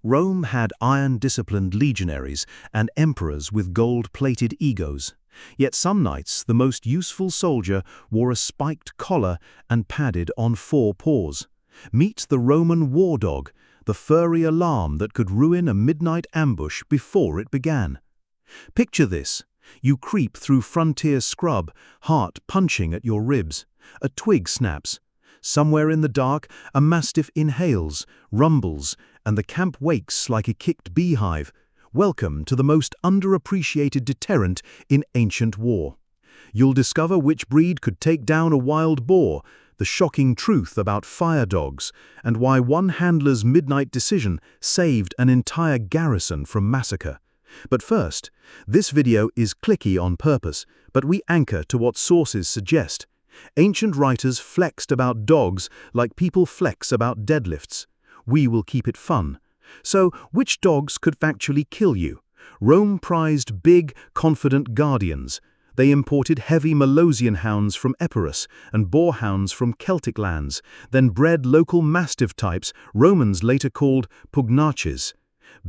Rome had iron-disciplined legionaries and emperors with gold-plated egos. Yet some nights the most useful soldier wore a spiked collar and padded on 4 paws. Meet the Roman war dog, the furry alarm that could ruin a midnight ambush before it began. Picture this. You creep through frontier scrub, heart punching at your ribs. A twig snaps. Somewhere in the dark, a mastiff inhales, rumbles, and the camp wakes like a kicked beehive. Welcome to the most underappreciated deterrent in ancient war. You'll discover which breed could take down a wild boar, the shocking truth about fire dogs, and why one handler's midnight decision saved an entire garrison from massacre. But first, this video is clicky on purpose, but we anchor to what sources suggest. Ancient writers flexed about dogs like people flex about deadlifts. We will keep it fun. So, which dogs could factually kill you? Rome prized big, confident guardians. They imported heavy Molossian hounds from Epirus and boarhounds from Celtic lands, then bred local mastiff types Romans later called pugnaces.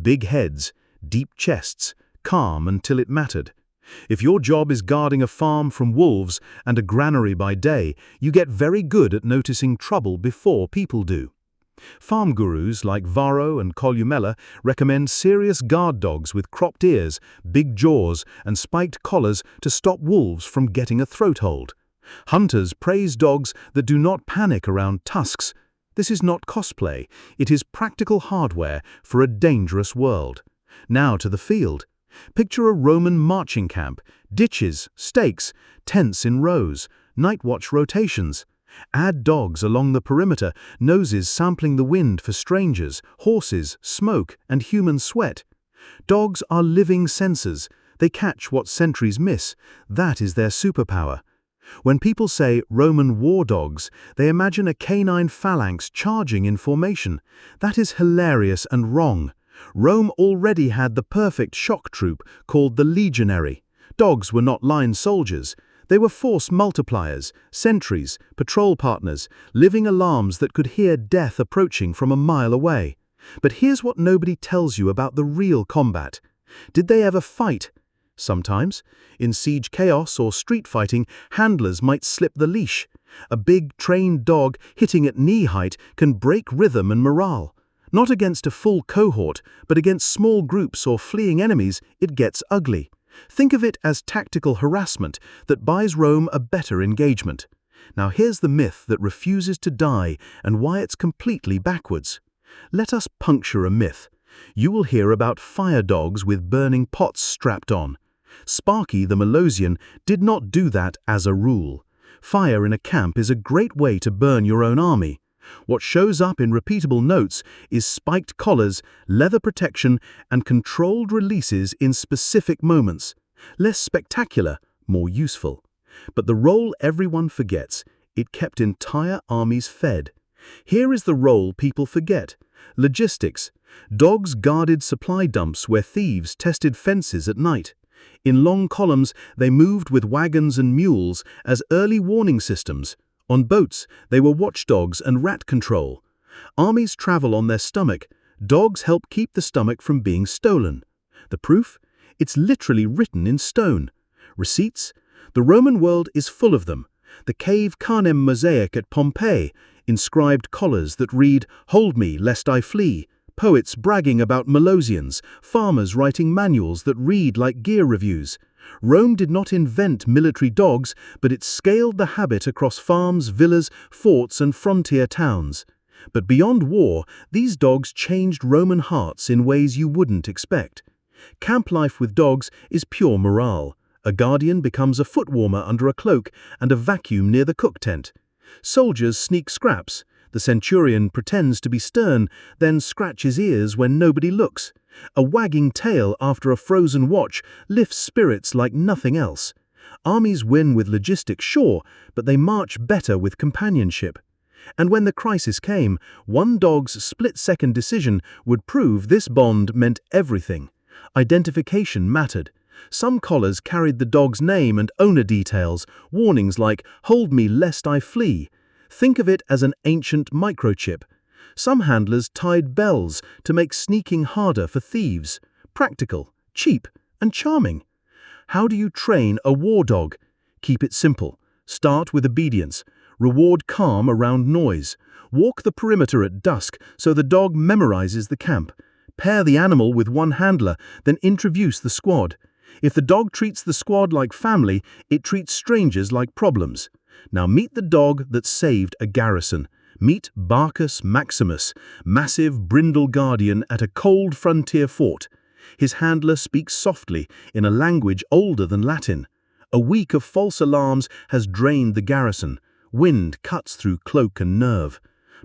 Big heads, deep chests, calm until it mattered. If your job is guarding a farm from wolves and a granary by day, you get very good at noticing trouble before people do. Farm gurus like Varro and Columella recommend serious guard dogs with cropped ears, big jaws, and spiked collars to stop wolves from getting a throat hold. Hunters praise dogs that do not panic around tusks. This is not cosplay, it is practical hardware for a dangerous world. Now to the field. Picture a Roman marching camp, ditches, stakes, tents in rows, night watch rotations. Add dogs along the perimeter, noses sampling the wind for strangers, horses, smoke, and human sweat. Dogs are living sensors. They catch what sentries miss. That is their superpower. When people say Roman war dogs, they imagine a canine phalanx charging in formation. That is hilarious and wrong. Rome already had the perfect shock troop called the legionary. Dogs were not line soldiers. They were force multipliers, sentries, patrol partners, living alarms that could hear death approaching from a mile away. But here's what nobody tells you about the real combat. Did they ever fight? Sometimes. In siege chaos or street fighting, handlers might slip the leash. A big, trained dog hitting at knee height can break rhythm and morale. Not against a full cohort, but against small groups or fleeing enemies, it gets ugly. Think of it as tactical harassment that buys Rome a better engagement. Now here's the myth that refuses to die and why it's completely backwards. Let us puncture a myth. You will hear about fire dogs with burning pots strapped on. Sparky the Molossian did not do that as a rule. Fire in a camp is a great way to burn your own army. What shows up in repeatable notes is spiked collars, leather protection, and controlled releases in specific moments. Less spectacular, more useful. But the role everyone forgets, it kept entire armies fed. Here is the role people forget. Logistics. Dogs guarded supply dumps where thieves tested fences at night. In long columns, they moved with wagons and mules as early warning systems. On boats, they were watchdogs and rat control. Armies travel on their stomach. Dogs help keep the stomach from being stolen. The proof? It's literally written in stone. Receipts? The Roman world is full of them. The cave Canem mosaic at Pompeii, inscribed collars that read, "Hold me, lest I flee." Poets bragging about Molossians, farmers writing manuals that read like gear reviews. Rome did not invent military dogs, but it scaled the habit across farms, villas, forts, and frontier towns. But beyond war, these dogs changed Roman hearts in ways you wouldn't expect. Camp life with dogs is pure morale. A guardian becomes a foot warmer under a cloak and a vacuum near the cook tent. Soldiers sneak scraps. The centurion pretends to be stern, then scratches ears when nobody looks. A wagging tail after a frozen watch lifts spirits like nothing else. Armies win with logistics, sure, but they march better with companionship. And when the crisis came, one dog's split-second decision would prove this bond meant everything. Identification mattered. Some collars carried the dog's name and owner details, warnings like, "Hold me lest I flee." Think of it as an ancient microchip. Some handlers tied bells to make sneaking harder for thieves. Practical, cheap, and charming. How do you train a war dog? Keep it simple. Start with obedience. Reward calm around noise. Walk the perimeter at dusk so the dog memorizes the camp. Pair the animal with one handler, then introduce the squad. If the dog treats the squad like family, it treats strangers like problems. Now meet the dog that saved a garrison. Meet Barcus Maximus, massive brindle guardian at a cold frontier fort. His handler speaks softly in a language older than Latin. A week of false alarms has drained the garrison. Wind cuts through cloak and nerve.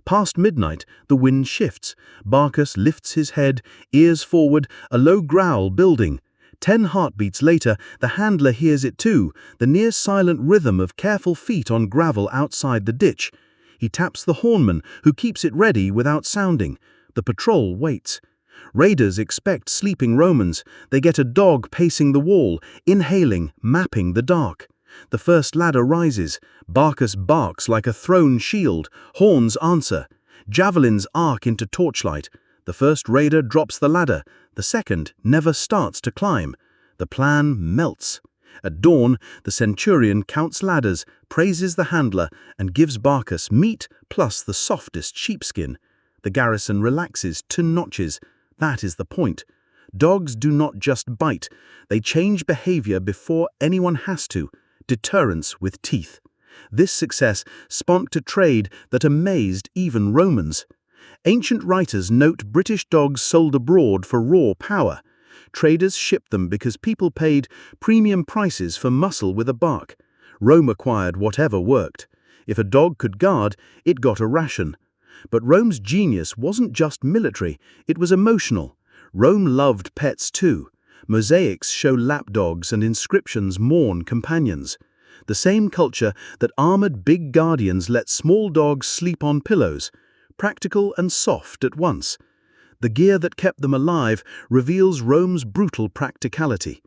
Past midnight, the wind shifts. Barcus lifts his head, ears forward, a low growl building. 10 heartbeats later, the handler hears it too, the near-silent rhythm of careful feet on gravel outside the ditch. He taps the hornman, who keeps it ready without sounding. The patrol waits. Raiders expect sleeping Romans. They get a dog pacing the wall, inhaling, mapping the dark. The first ladder rises. Barcus barks like a thrown shield. Horns answer. Javelins arc into torchlight. The first raider drops the ladder. The second never starts to climb. The plan melts. At dawn, the centurion counts ladders, praises the handler, and gives Barcus meat plus the softest sheepskin. The garrison relaxes 2 notches. That is the point. Dogs do not just bite. They change behavior before anyone has to. Deterrence with teeth. This success spawned a trade that amazed even Romans. Ancient writers note British dogs sold abroad for raw power. Traders shipped them because people paid premium prices for muscle with a bark. Rome acquired whatever worked. If a dog could guard, it got a ration. But Rome's genius wasn't just military, it was emotional. Rome loved pets too. Mosaics show lapdogs and inscriptions mourn companions. The same culture that armored big guardians let small dogs sleep on pillows. Practical and soft at once. The gear that kept them alive reveals Rome's brutal practicality.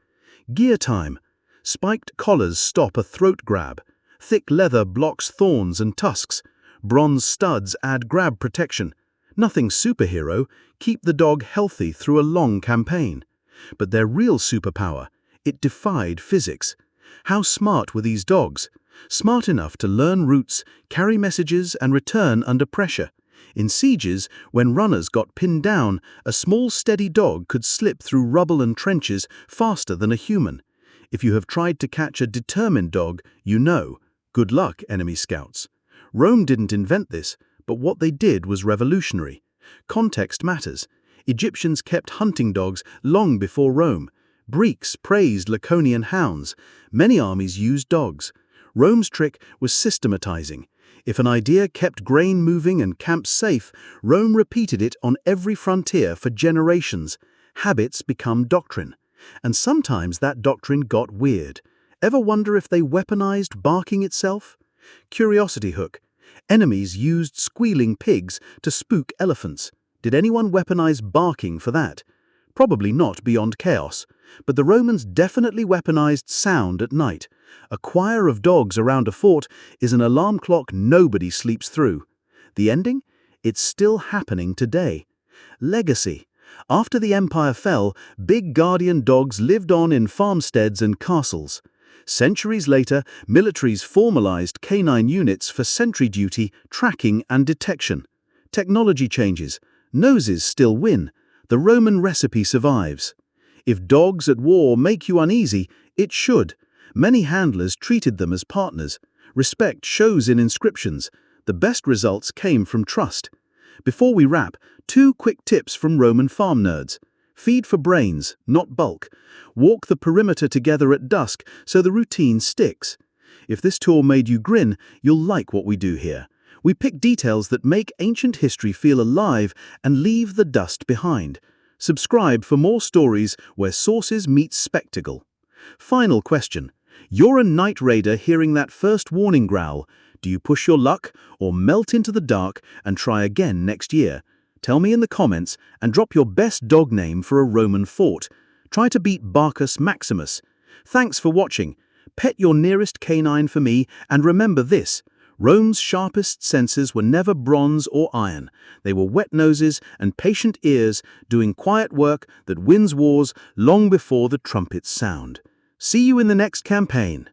Gear time. Spiked collars stop a throat grab. Thick leather blocks thorns and tusks. Bronze studs add grab protection. Nothing superhero, keep the dog healthy through a long campaign. But their real superpower, it defied physics. How smart were these dogs? Smart enough to learn routes, carry messages, and return under pressure. In sieges, when runners got pinned down, a small steady dog could slip through rubble and trenches faster than a human. If you have tried to catch a determined dog, you know. Good luck, enemy scouts. Rome didn't invent this, but what they did was revolutionary. Context matters. Egyptians kept hunting dogs long before Rome. Greeks praised Laconian hounds. Many armies used dogs. Rome's trick was systematizing. If an idea kept grain moving and camps safe, Rome repeated it on every frontier for generations. Habits become doctrine. And sometimes that doctrine got weird. Ever wonder if they weaponized barking itself? Curiosity hook. Enemies used squealing pigs to spook elephants. Did anyone weaponize barking for that? Probably not beyond chaos. But the Romans definitely weaponized sound at night. A choir of dogs around a fort is an alarm clock nobody sleeps through. The ending? It's still happening today. Legacy. After the empire fell, big guardian dogs lived on in farmsteads and castles. Centuries later, militaries formalized canine units for sentry duty, tracking, and detection. Technology changes. Noses still win. The Roman recipe survives. If dogs at war make you uneasy, it should. Many handlers treated them as partners. Respect shows in inscriptions. The best results came from trust. Before we wrap, 2 quick tips from Roman farm nerds. Feed for brains, not bulk. Walk the perimeter together at dusk so the routine sticks. If this tour made you grin, you'll like what we do here. We pick details that make ancient history feel alive and leave the dust behind. Subscribe for more stories where sources meet spectacle. Final question. You're a night raider hearing that first warning growl. Do you push your luck or melt into the dark and try again next year? Tell me in the comments and drop your best dog name for a Roman fort. Try to beat Barcus Maximus. Thanks for watching. Pet your nearest canine for me and remember this. Rome's sharpest senses were never bronze or iron. They were wet noses and patient ears doing quiet work that wins wars long before the trumpets sound. See you in the next campaign.